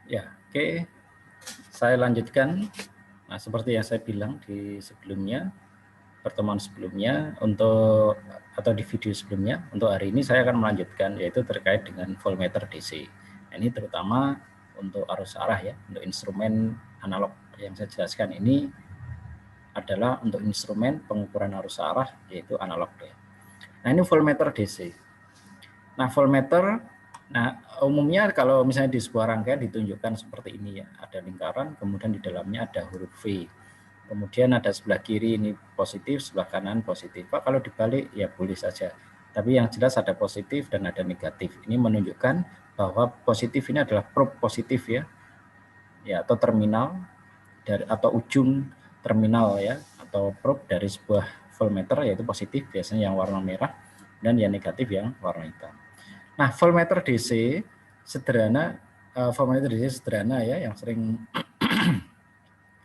Ya, oke. Saya lanjutkan. Nah, seperti yang saya bilang di sebelumnya, pertemuan sebelumnya, atau di video sebelumnya, untuk hari ini saya akan melanjutkan, yaitu terkait dengan voltmeter DC. Nah, ini terutama untuk arus arah ya, untuk instrumen analog yang saya jelaskan ini adalah untuk instrumen pengukuran arus arah, yaitu analog ya. Nah, ini voltmeter DC. Nah, voltmeter, nah umumnya kalau misalnya di sebuah rangkaian ditunjukkan seperti ini ya, ada lingkaran, kemudian di dalamnya ada huruf V. Kemudian ada sebelah kiri ini positif, sebelah kanan positif. Pak, kalau dibalik ya boleh saja. Tapi yang jelas ada positif dan ada negatif. Ini menunjukkan bahwa positif ini adalah probe positif ya, atau terminal dari atau ujung terminal ya, atau probe dari sebuah voltmeter, yaitu positif biasanya yang warna merah dan yang negatif yang warna hitam. Nah, voltmeter DC sederhana, voltmeter DC sederhana ya, yang sering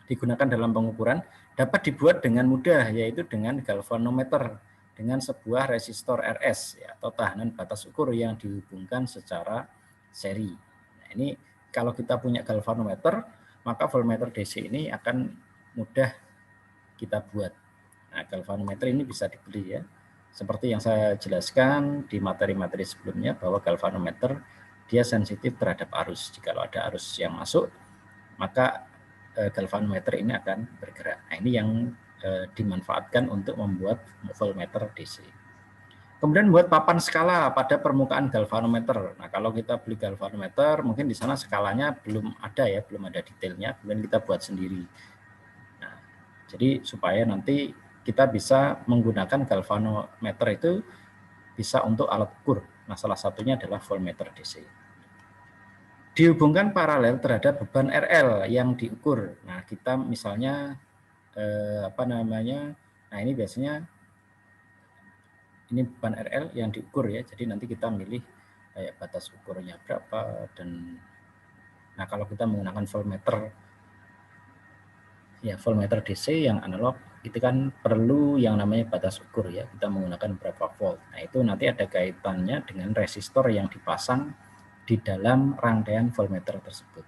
digunakan dalam pengukuran dapat dibuat dengan mudah, yaitu dengan galvanometer dengan sebuah resistor RS ya, atau tahanan batas ukur yang dihubungkan secara seri. Nah, ini kalau kita punya galvanometer, maka voltmeter DC ini akan mudah kita buat. Nah, galvanometer ini bisa dibeli ya. Seperti yang saya jelaskan di materi-materi sebelumnya, bahwa galvanometer dia sensitif terhadap arus. Jika ada arus yang masuk, maka galvanometer ini akan bergerak. Nah, ini yang dimanfaatkan untuk membuat voltmeter DC. Kemudian buat papan skala pada permukaan galvanometer. Nah, kalau kita beli galvanometer, mungkin di sana skalanya belum ada ya, belum ada detailnya, kemudian kita buat sendiri. Nah, jadi supaya nanti kita bisa menggunakan galvanometer itu bisa untuk alat ukur. Nah, salah satunya adalah voltmeter DC. Dihubungkan paralel terhadap beban RL yang diukur. Nah, kita misalnya nah ini biasanya ini beban RL yang diukur ya. Jadi nanti kita milih kayak batas ukurnya berapa, dan nah kalau kita menggunakan voltmeter ya, voltmeter DC yang analog itu kan perlu yang namanya batas ukur ya, kita menggunakan berapa volt. Nah, itu nanti ada kaitannya dengan resistor yang dipasang di dalam rangkaian voltmeter tersebut.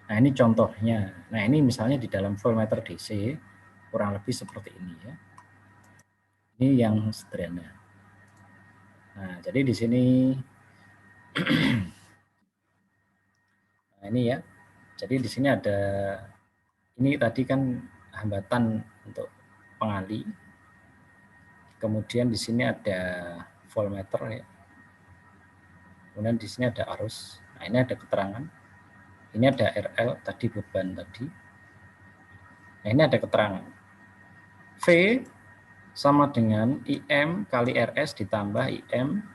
Nah, ini contohnya. Nah, ini misalnya di dalam voltmeter DC kurang lebih seperti ini ya. Ini yang sederhana. Nah, jadi di sini nah ini ya. Jadi di sini ada, ini tadi kan hambatan untuk pengali. Kemudian di sini ada voltmeter ya. Kemudian di sini ada arus. Nah, ini ada keterangan. Ini ada RL tadi, beban tadi. Nah, ini ada keterangan. V sama dengan IM kali RS ditambah IM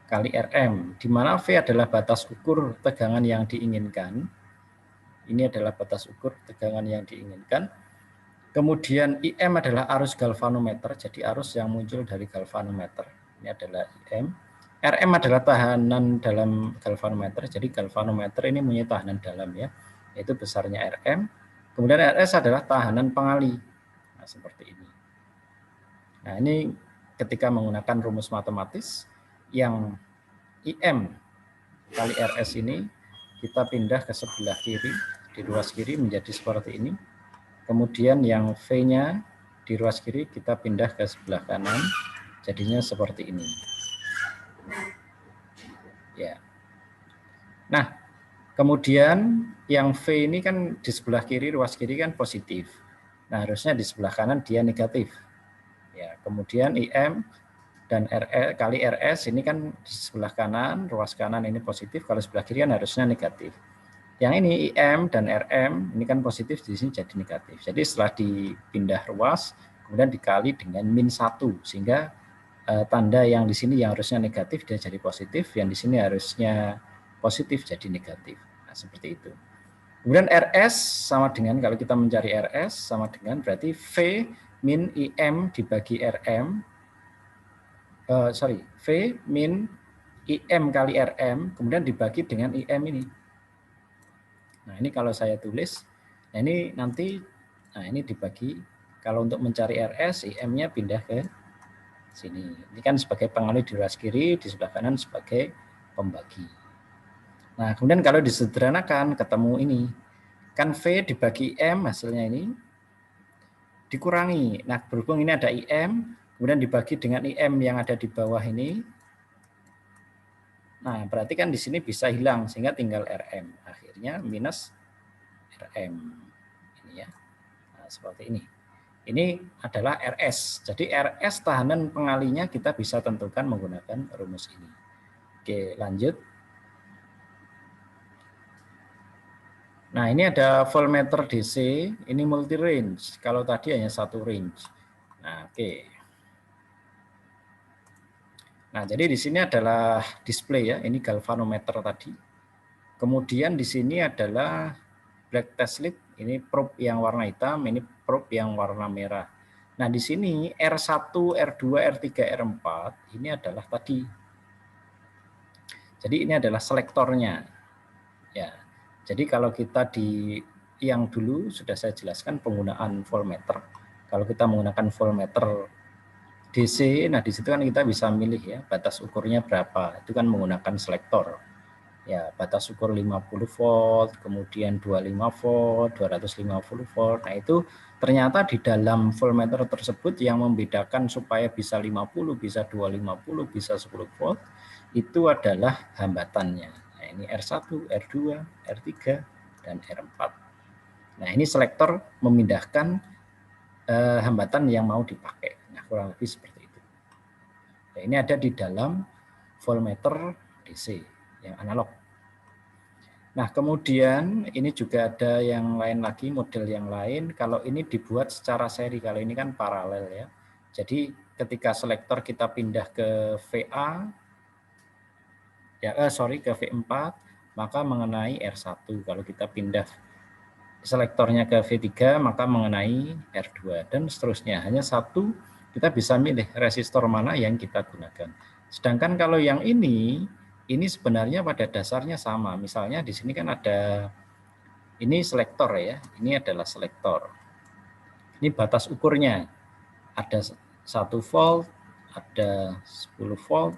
kali RM, di mana V adalah batas ukur tegangan yang diinginkan. Ini adalah batas ukur tegangan yang diinginkan. Kemudian IM adalah arus galvanometer, jadi arus yang muncul dari galvanometer. Ini adalah IM. RM adalah tahanan dalam galvanometer, jadi galvanometer ini punya tahanan dalam ya, yaitu besarnya RM. Kemudian RS adalah tahanan pengali. Nah, seperti ini. Nah, ini ketika menggunakan rumus matematis, yang IM kali RS ini kita pindah ke sebelah kiri, di ruas kiri menjadi seperti ini. Kemudian yang V-nya di ruas kiri kita pindah ke sebelah kanan, jadinya seperti ini. Ya. Nah, kemudian yang V ini kan di sebelah kiri, ruas kiri kan positif. Nah, harusnya di sebelah kanan dia negatif. Ya, kemudian IM dan RL kali RS ini kan di sebelah kanan, ruas kanan ini positif, kalau sebelah kiri kan harusnya negatif. Yang ini IM dan RM ini kan positif, di sini jadi negatif. Jadi setelah dipindah ruas, kemudian dikali dengan -1, sehingga tanda yang di sini yang harusnya negatif dia jadi positif, yang di sini harusnya positif jadi negatif. Nah, seperti itu. Kemudian RS sama dengan, kalau kita mencari RS sama dengan berarti V min IM dibagi RM, V min IM kali RM, kemudian dibagi dengan IM ini. Nah, ini kalau saya tulis, nah ini nanti, nah ini dibagi, kalau untuk mencari RS, IM-nya pindah ke sini. Ini kan sebagai pengali di ruas kiri, di sebelah kanan sebagai pembagi. Nah, kemudian kalau disederhanakan ketemu ini, kan V dibagi M hasilnya ini dikurangi. Nah, berhubung ini ada IM, kemudian dibagi dengan IM yang ada di bawah ini. Nah, berarti kan di sini bisa hilang sehingga tinggal RM. Akhirnya minus RM. Ini ya. Nah, seperti ini. Ini adalah RS. Jadi RS tahanan pengalinya kita bisa tentukan menggunakan rumus ini. Oke, lanjut. Nah, ini ada voltmeter DC, ini multi range. Kalau tadi hanya satu range. Nah, oke. Nah, jadi di sini adalah display ya, ini galvanometer tadi. Kemudian di sini adalah black test lead, ini probe yang warna hitam, ini probe yang warna merah. Nah, di sini R1, R2, R3, R4 ini adalah tadi. Jadi ini adalah selektornya. Ya. Jadi kalau kita di yang dulu sudah saya jelaskan penggunaan voltmeter. Kalau kita menggunakan voltmeter DC, nah di situ kan kita bisa milih ya batas ukurnya berapa. Itu kan menggunakan selektor. Ya, batas ukur 50 volt, kemudian 25 volt, 250 volt. Nah, itu ternyata di dalam voltmeter tersebut yang membedakan supaya bisa 50, bisa 250, bisa 10 volt, itu adalah hambatannya. Nah, ini R1, R2, R3, dan R4. Nah, ini selektor memindahkan hambatan yang mau dipakai. Nah, kurang lebih seperti itu. Nah, ini ada di dalam voltmeter DC yang analog. Nah, kemudian ini juga ada yang lain lagi, model yang lain. Kalau ini dibuat secara seri, kalau ini kan paralel ya. Jadi ketika selektor kita pindah ke VA, ya ke V4, maka mengenai R1. Kalau kita pindah selektornya ke V3, maka mengenai R2 dan seterusnya. Hanya satu, kita bisa milih resistor mana yang kita gunakan. Sedangkan kalau yang ini sebenarnya pada dasarnya sama. Misalnya di sini kan ada ini selektor ya, ini adalah selektor. Ini batas ukurnya. Ada 1 volt, ada 10 volt,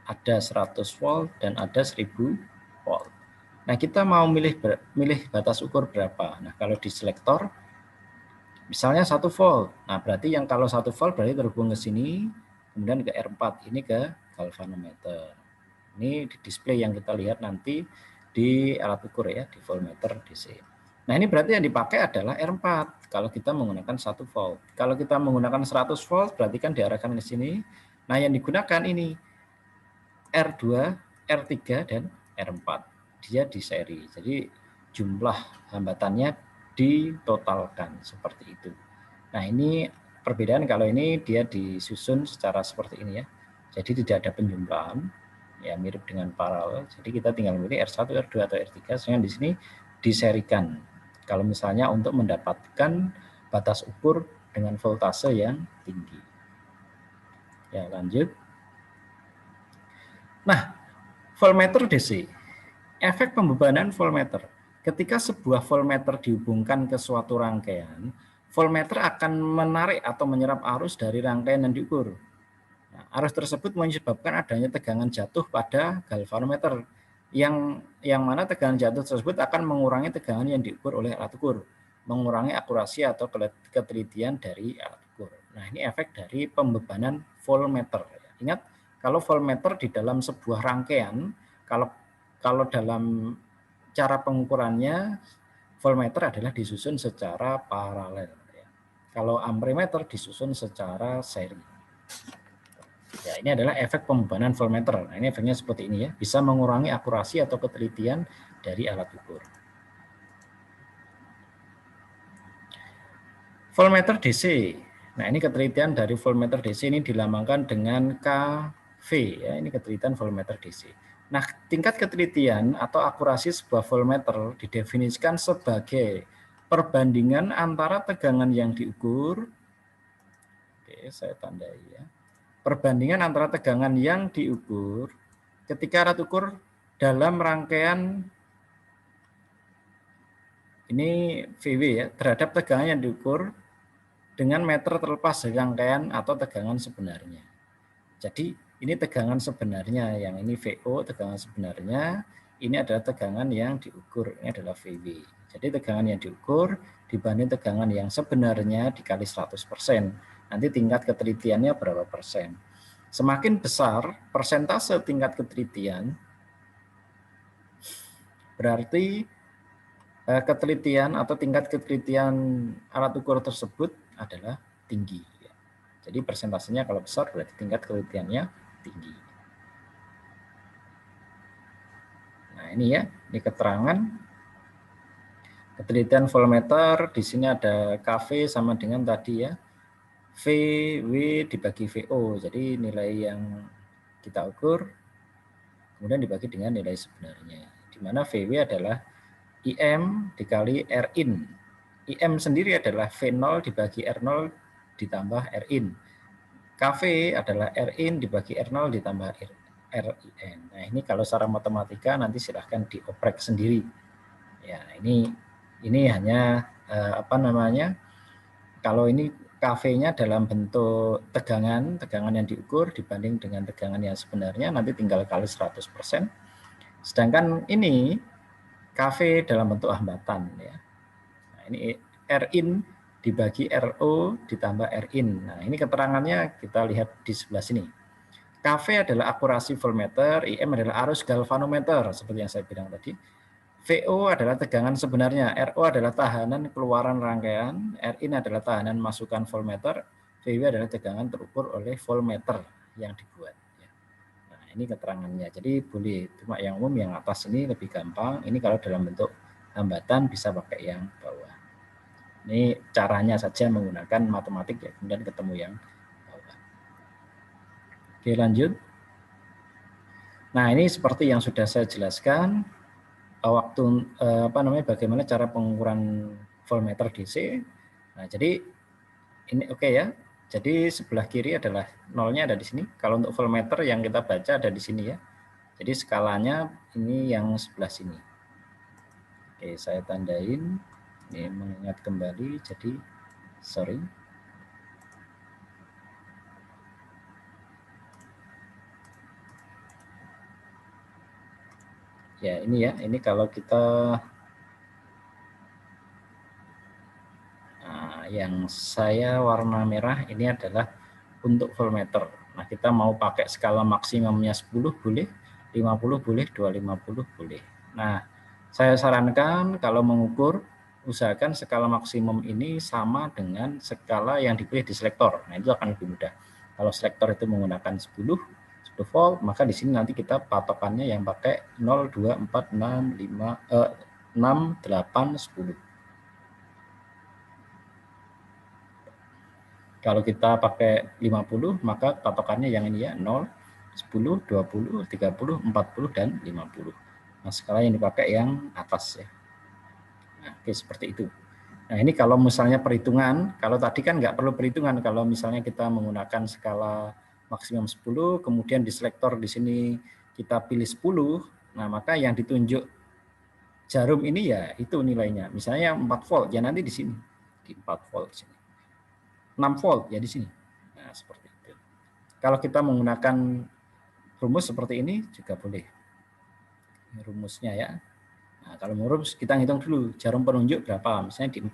ada 100 volt, dan ada 1000 volt. Nah, kita mau milih batas ukur berapa? Nah, kalau di selektor, misalnya 1 volt. Nah, berarti yang kalau 1 volt berarti terhubung ke sini, kemudian ke R4, ini ke galvanometer. Ini di display yang kita lihat nanti di alat ukur ya, di voltmeter DC. Nah, ini berarti yang dipakai adalah R4 kalau kita menggunakan 1 volt. Kalau kita menggunakan 100 volt berarti kan diarahkan ke sini. Nah, yang digunakan ini R2, R3, dan R4. Dia di seri. Jadi jumlah hambatannya ditotalkan seperti itu. Nah, ini perbedaan kalau ini dia disusun secara seperti ini ya. Jadi tidak ada penjumlahan, ya mirip dengan paralel. Jadi kita tinggal milih R1, R2 atau R3 sehingga di sini diserikan. Kalau misalnya untuk mendapatkan batas ukur dengan voltase yang tinggi. Ya, lanjut. Nah, voltmeter DC. Efek pembebanan voltmeter. Ketika sebuah voltmeter dihubungkan ke suatu rangkaian, voltmeter akan menarik atau menyerap arus dari rangkaian yang diukur. Nah, arus tersebut menyebabkan adanya tegangan jatuh pada galvanometer yang mana tegangan jatuh tersebut akan mengurangi tegangan yang diukur oleh alat ukur, mengurangi akurasi atau ketelitian dari alat ukur. Nah, ini efek dari pembebanan voltmeter. Ingat, kalau voltmeter di dalam sebuah rangkaian, kalau dalam cara pengukurannya voltmeter adalah disusun secara paralel. Kalau amperemeter disusun secara seri. Ya, ini adalah efek pembebanan voltmeter. Nah, ini efeknya seperti ini ya, bisa mengurangi akurasi atau ketelitian dari alat ukur. Voltmeter DC. Nah, ini ketelitian dari voltmeter DC ini dilambangkan dengan KV ya, ini ketelitian voltmeter DC. Nah, tingkat ketelitian atau akurasi sebuah voltmeter didefinisikan sebagai perbandingan antara tegangan yang diukur. Oke, saya tandai ya. Perbandingan antara tegangan yang diukur ketika alat ukur dalam rangkaian ini VW ya, terhadap tegangan yang diukur dengan meter terlepas dari rangkaian atau tegangan sebenarnya. Jadi ini tegangan sebenarnya, yang ini VO tegangan sebenarnya, ini adalah tegangan yang diukur, ini adalah VW. Jadi tegangan yang diukur dibanding tegangan yang sebenarnya dikali 100%. Nanti tingkat ketelitiannya berapa persen. Semakin besar persentase tingkat ketelitian, berarti ketelitian atau tingkat ketelitian alat ukur tersebut adalah tinggi. Jadi persentasenya kalau besar berarti tingkat ketelitiannya tinggi. Nah ini ya, ini keterangan ketelitian voltmeter. Di sini ada KV sama dengan tadi ya, VW dibagi VO. Jadi nilai yang kita ukur kemudian dibagi dengan nilai sebenarnya. Di mana VW adalah IM dikali Rin. IM sendiri adalah V0 dibagi R0 ditambah Rin. KV adalah Rin dibagi R0 ditambah Rin. Nah ini kalau secara matematika nanti silahkan dioprek sendiri. Ya ini hanya kalau ini KV-nya dalam bentuk tegangan yang diukur dibanding dengan tegangan yang sebenarnya nanti tinggal kali 100%. Sedangkan ini KV dalam bentuk hambatan ya. Nah, ini Rin dibagi RO ditambah Rin. Nah, ini keterangannya kita lihat di sebelah sini. KV adalah akurasi voltmeter, IM adalah arus galvanometer seperti yang saya bilang tadi. VO adalah tegangan sebenarnya, RO adalah tahanan keluaran rangkaian, Rin adalah tahanan masukan voltmeter, VW adalah tegangan terukur oleh voltmeter yang dibuat. Nah, ini keterangannya. Jadi boleh, cuma yang umum yang atas ini lebih gampang. Ini kalau dalam bentuk hambatan bisa pakai yang bawah. Ini caranya saja menggunakan matematik ya, kemudian ketemu yang bawah. Oke, lanjut. Nah, ini seperti yang sudah saya jelaskan. Bagaimana cara pengukuran voltmeter DC. Nah, jadi ini oke ya. Jadi sebelah kiri adalah nolnya ada di sini. Kalau untuk voltmeter yang kita baca ada di sini ya. Jadi skalanya ini yang sebelah sini. Oke, saya tandain. Ini mengingat kembali. Jadi sorry. Ya ini ya, ini kalau kita yang saya warna merah ini adalah untuk voltmeter. Nah kita mau pakai skala maksimumnya 10 boleh, 50 boleh, 250 boleh. Nah saya sarankan kalau mengukur usahakan skala maksimum ini sama dengan skala yang dipilih di selektor. Nah itu akan lebih mudah. Kalau selektor itu menggunakan 10 volt, maka di sini nanti kita patokannya yang pakai 0, 2, 4, 6, 5, 6, 8, 10. Kalau kita pakai 50, maka patokannya yang ini ya 0, 10, 20, 30, 40, dan 50. Nah, skala yang dipakai yang atas ya. Nah, oke, seperti itu. Nah, ini kalau misalnya perhitungan, kalau tadi kan nggak perlu perhitungan, kalau misalnya kita menggunakan skala maksimum 10, kemudian di selektor di sini kita pilih 10, nah maka yang ditunjuk jarum ini ya itu nilainya. Misalnya 4 volt, ya nanti di sini, di 4 volt sini. 6 volt ya di sini. Nah, seperti itu. Kalau kita menggunakan rumus seperti ini juga boleh. Ini rumusnya ya. Nah, kalau rumus kita hitung dulu jarum penunjuk berapa. Misalnya di 4.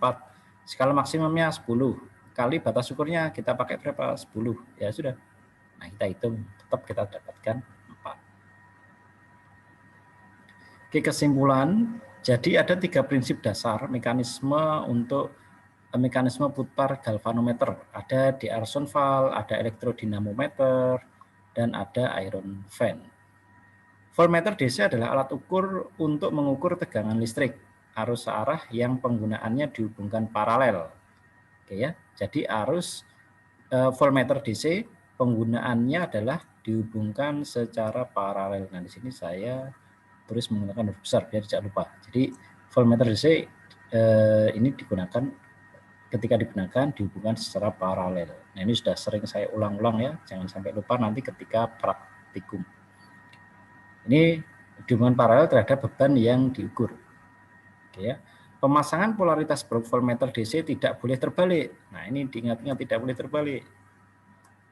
Skala maksimumnya 10. Kali batas ukurnya kita pakai berapa? 10. Ya sudah. Nah, kita hitung tetap kita dapatkan 4. Oke, kesimpulan. Jadi ada 3 prinsip dasar mekanisme untuk mekanisme putar galvanometer. Ada D'Arson valve, ada elektrodinamometer, dan ada iron fan. Voltmeter DC adalah alat ukur untuk mengukur tegangan listrik arus searah yang penggunaannya dihubungkan paralel. Oke ya. Jadi arus voltmeter DC penggunaannya adalah dihubungkan secara paralel. Nah, di sini saya terus menggunakan huruf besar biar tidak lupa. Jadi voltmeter DC ini digunakan ketika digunakan dihubungkan secara paralel. Nah, ini sudah sering saya ulang-ulang ya, jangan sampai lupa nanti ketika praktikum. Ini hubungan paralel terhadap beban yang diukur. Oke ya. Pemasangan polaritas probe voltmeter DC tidak boleh terbalik. Nah, ini diingat-ingat tidak boleh terbalik.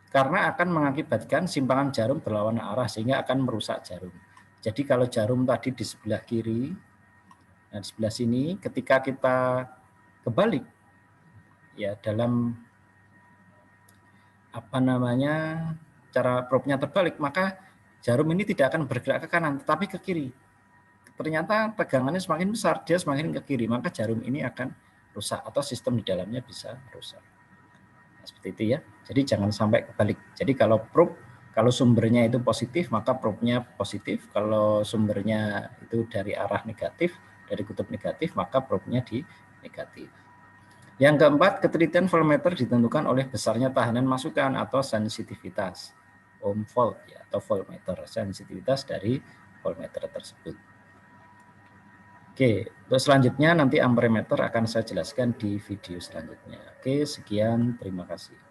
Karena akan mengakibatkan simpangan jarum berlawanan arah sehingga akan merusak jarum. Jadi kalau jarum tadi di sebelah kiri, nah di sebelah sini ketika kita kebalik, ya dalam apa namanya cara probe-nya terbalik, maka jarum ini tidak akan bergerak ke kanan, tetapi ke kiri. Ternyata tegangannya semakin besar, dia semakin ke kiri, maka jarum ini akan rusak atau sistem di dalamnya bisa rusak. Nah, seperti itu ya. Jadi jangan sampai kebalik. Jadi kalau probe, kalau sumbernya itu positif, maka probe-nya positif. Kalau sumbernya itu dari arah negatif, dari kutub negatif, maka probe-nya di negatif. Yang keempat, ketelitian voltmeter ditentukan oleh besarnya tahanan masukan atau sensitivitas ohm volt ya, atau voltmeter, sensitivitas dari voltmeter tersebut. Oke, untuk selanjutnya nanti amperemeter akan saya jelaskan di video selanjutnya. Oke, sekian, terima kasih.